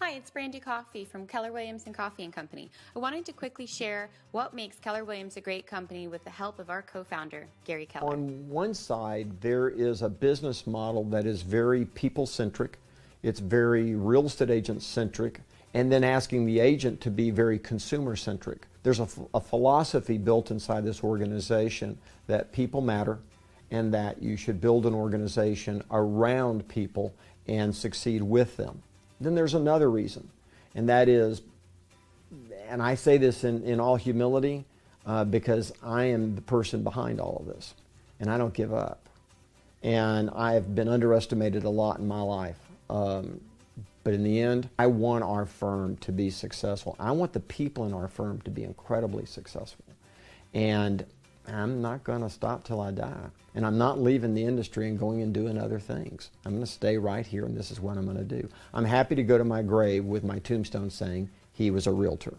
Hi, it's Brandy Coffey from Keller Williams and Coffee and Company. I wanted to quickly share what makes Keller Williams a great company with the help of our co-founder, Gary Keller. On one side, there is a business model that is very people-centric. It's very real estate agent-centric, and then asking the agent to be very consumer-centric. There's a philosophy built inside this organization that people matter and that you should build an organization around people and succeed with them. Then there's another reason, and that is, and I say this in all humility, because I am the person behind all of this, and I don't give up. And I've been underestimated a lot in my life. But in the end, I want our firm to be successful. I want the people in our firm to be incredibly successful. And I'm not going to stop till I die. And I'm not leaving the industry and going and doing other things. I'm going to stay right here, and this is what I'm going to do. I'm happy to go to my grave with my tombstone saying, he was a realtor.